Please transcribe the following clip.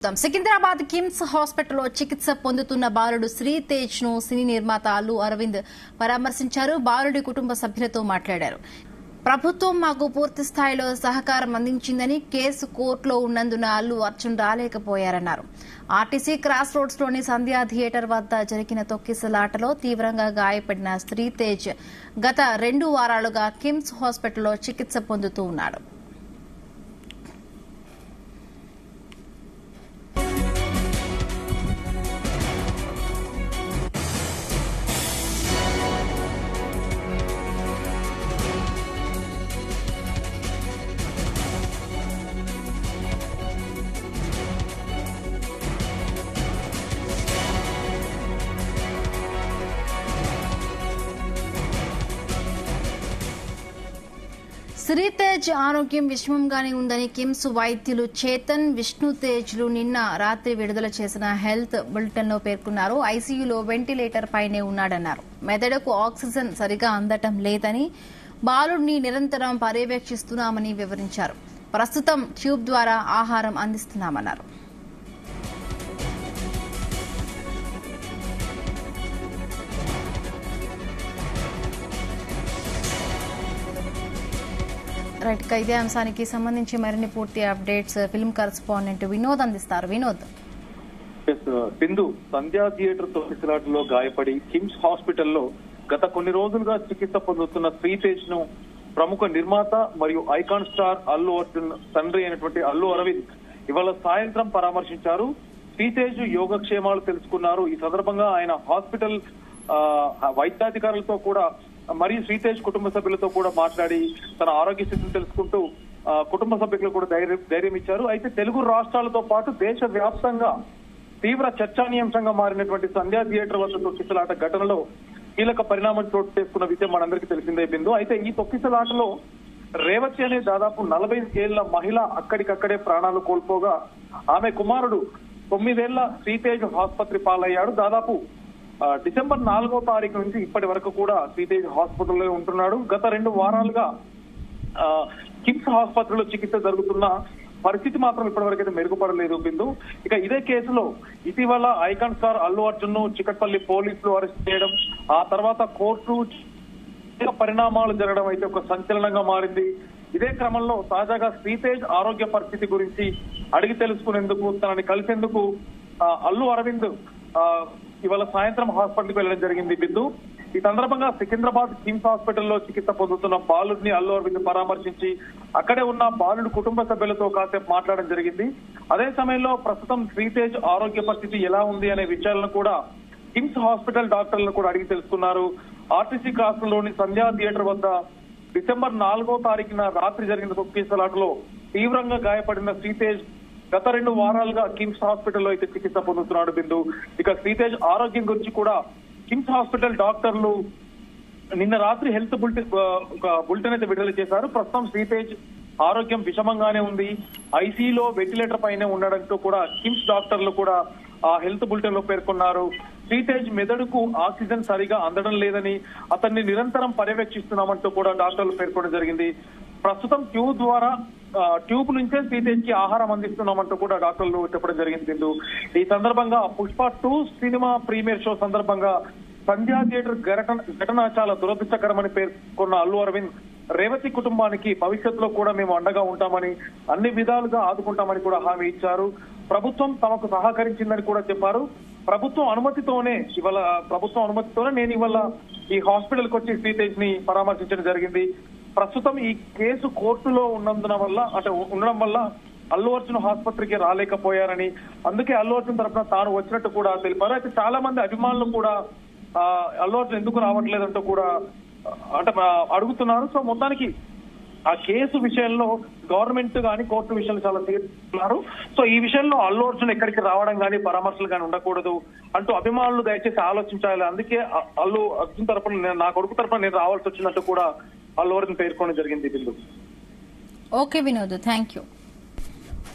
సికింద్రాబాద్ కిమ్స్ హాస్పిటల్లో చికిత్స పొందుతున్న బాలుడు శ్రీతేజ్ ను సినీ నిర్మాత అల్లు అరవింద్ పరామర్శించారు. బాలుడి కుటుంబ సభ్యులతో మాట్లాడారు. ప్రభుత్వం మాకు పూర్తి స్థాయిలో సహకారం అందించిందని, కేసు కోర్టులో ఉన్నందున అల్లు అర్జున్ రాలేకపోయారన్నారు. ఆర్టీసీ క్రాస్ రోడ్స్ లోని సంధ్యా థియేటర్ వద్ద జరిగిన తొక్కిసలాటలో తీవ్రంగా గాయపడిన శ్రీతేజ్ గత 2 వారాలుగా కిమ్స్ హాస్పిటల్లో చికిత్స పొందుతూ ఉన్నాడు. శ్రీతేజ్ ఆరోగ్యం విషమంగానే ఉందని కిమ్స్ వైద్యులు చేతన్, విష్ణుతేజ్లు నిన్న రాత్రి విడుదల చేసిన హెల్త్ బులెటిన్లో పేర్కొన్నారు. ఐసీయూలో వెంటిలేటర్ పైనే ఉన్నాడన్నారు. మెదడుకు ఆక్సిజన్ సరిగా అందటం లేదని, బాలుడిని నిరంతరం పర్యవేక్షిస్తున్నామని వివరించారు. ప్రస్తుతం ట్యూబ్ ద్వారా ఆహారం అందిస్తున్నామన్నారు. రైట్, ఇదే అంశానికి సంబంధించి మరిన్ని పూర్తి అప్డేట్స్ ఫిల్మ్ కరెస్పాండెంట్ వినోద్ అందిస్తారు. వినోద్. సింధు, సంధ్యా థియేటర్ తొక్కిసలాటలో గాయపడి కిమ్స్ హాస్పిటల్లో గత కొన్ని రోజులుగా చికిత్స పొందుతున్న శ్రీతేజ్ ను ప్రముఖ నిర్మాత మరియు ఐకాన్ స్టార్ అల్లు అర్జున్ తండ్రి అయినటువంటి అల్లు అరవింద్ ఇవాళ సాయంత్రం పరామర్శించారు. శ్రీతేజ్ యోగక్షేమాలు తెలుసుకున్నారు. ఈ సందర్భంగా ఆయన హాస్పిటల్ వైద్యాధికారులతో కూడా మరియు శ్రీతేజ్ కుటుంబ సభ్యులతో కూడా మాట్లాడి తన ఆరోగ్య స్థితిని తెలుసుకుంటూ కుటుంబ సభ్యులకు కూడా ధైర్యం ఇచ్చారు. అయితే తెలుగు రాష్ట్రాలతో పాటు దేశ వ్యాప్తంగా తీవ్ర చర్చానీయాంశంగా మారినటువంటి సంధ్యా థియేటర్ వద్ద తొక్కిసలాట ఘటనలో కీలక పరిణామం చోటు చేసుకున్న విషయం మనందరికీ తెలిసిందైపోయింది. అయితే ఈ తొక్కిసలాటలో రేవతి అనే దాదాపు 40 ఏళ్ల మహిళ అక్కడికక్కడే ప్రాణాలు కోల్పోగా ఆమె కుమారుడు 9 ఏళ్ల శ్రీతేజ్ ఆసుపత్రి పాలయ్యాడు. దాదాపు డిసెంబర్ 4వ తారీఖు నుంచి ఇప్పటి వరకు కూడా శ్రీతేజ్ హాస్పిటల్లో ఉంటున్నాడు. గత 2 వారాలుగా కిమ్స్ ఆసుపత్రిలో చికిత్స జరుగుతున్న పరిస్థితి మాత్రం ఇప్పటివరకైతే మెరుగుపడలేదు. బిందు, ఇక ఇదే కేసులో ఇటీవల ఐకాన్ స్టార్ అల్లు అర్జున్ ను చికట్పల్లి పోలీసులు అరెస్ట్ చేయడం, ఆ తర్వాత కోర్టు పరిణామాలు జరగడం అయితే ఒక సంచలనంగా మారింది. ఇదే క్రమంలో తాజాగా శ్రీతేజ్ ఆరోగ్య పరిస్థితి గురించి అడిగి తెలుసుకునేందుకు, తనని కలిసేందుకు అల్లు అరవింద్ ఇవాళ సాయంత్రం హాస్పిటల్కి వెళ్లడం జరిగింది. బిందు, ఈ సందర్భంగా సికింద్రాబాద్ కిమ్స్ హాస్పిటల్లో చికిత్స పొందుతున్న బాలుడిని అల్లు అరవింద్ పరామర్శించి అక్కడే ఉన్న బాలుడు కుటుంబ సభ్యులతో కాసేపు మాట్లాడడం జరిగింది. అదే సమయంలో ప్రస్తుతం శ్రీతేజ్ ఆరోగ్య పరిస్థితి ఎలా ఉంది అనే విషయాలను కూడా కిమ్స్ హాస్పిటల్ డాక్టర్లను కూడా అడిగి తెలుసుకున్నారు. ఆర్టీసీ క్రాస్ లోని సంధ్యా థియేటర్ వద్ద డిసెంబర్ 4వ తారీఖున రాత్రి జరిగిన తొక్కిసలాటలో తీవ్రంగా గాయపడిన శ్రీతేజ్ గత 2 వారాలుగా కిమ్స్ హాస్పిటల్లో అయితే చికిత్స పొందుతున్నాడు. బిందు, ఇక శ్రీతేజ్ ఆరోగ్యం గురించి కూడా కిమ్స్ హాస్పిటల్ డాక్టర్లు నిన్న రాత్రి హెల్త్ బులెటిన్ అయితే విడుదల చేశారు. ప్రస్తుతం శ్రీతేజ్ ఆరోగ్యం విషమంగానే ఉంది, ఐసీయూలో వెంటిలేటర్ పైనే ఉండడంతో కూడా కిమ్స్ డాక్టర్లు కూడా ఆ హెల్త్ బులెటిన్ లో పేర్కొన్నారు. శ్రీతేజ్ మెదడుకు ఆక్సిజన్ సరిగా అందడం లేదని, అతన్ని నిరంతరం పర్యవేక్షిస్తున్నామంటూ కూడా డాక్టర్లు పేర్కొనడం జరిగింది. ప్రస్తుతం ట్యూబ్ నుంచే శ్రీతేజ్ కి ఆహారం అందిస్తున్నామంటూ కూడా డాక్టర్లు చెప్పడం జరిగింది. ఈ సందర్భంగా పుష్ప 2 సినిమా ప్రీమియర్ షో సందర్భంగా సంధ్యా థియేటర్ ఘటన చాలా దురదృష్టకరమని పేర్కొన్న అల్లు అరవింద్ రేవతి కుటుంబానికి భవిష్యత్తులో కూడా మేము అండగా ఉంటామని, అన్ని విధాలుగా ఆదుకుంటామని కూడా హామీ ఇచ్చారు. ప్రభుత్వం తమకు సహకరించిందని కూడా చెప్పారు. ప్రభుత్వం అనుమతితోనే నేను ఇవాళ ఈ హాస్పిటల్కి వచ్చి శ్రీతేజ్ ని పరామర్శించడం జరిగింది. ప్రస్తుతం ఈ కేసు కోర్టులో ఉండడం వల్ల అల్లు అర్జున్ ఆసుపత్రికి రాలేకపోయారని, అందుకే అల్లు అర్జున్ తరఫున తాను వచ్చినట్టు కూడా తెలిపారు. అయితే చాలా మంది అభిమానులు కూడా అల్లు అర్జున్ ఎందుకు రావట్లేదంటూ కూడా అడుగుతున్నారు. సో మొత్తానికి ఆ కేసు విషయంలో గవర్నమెంట్ గానీ కోర్టు విషయంలో చాలా తీర్చున్నారు. సో ఈ విషయంలో అల్లు అర్జున్ ఎక్కడికి రావడం గానీ పరామర్శలు గానీ ఉండకూడదు అంటూ అభిమానులు దయచేసి ఆలోచించాలి. అందుకే అల్లు అర్జున్ తరఫున, నా కొడుకు తరఫున నేను రావాల్సి వచ్చినట్టు కూడా అల్లు అర్జున్ పేర్కొనడం జరిగింది. Okay Vinod, thank you.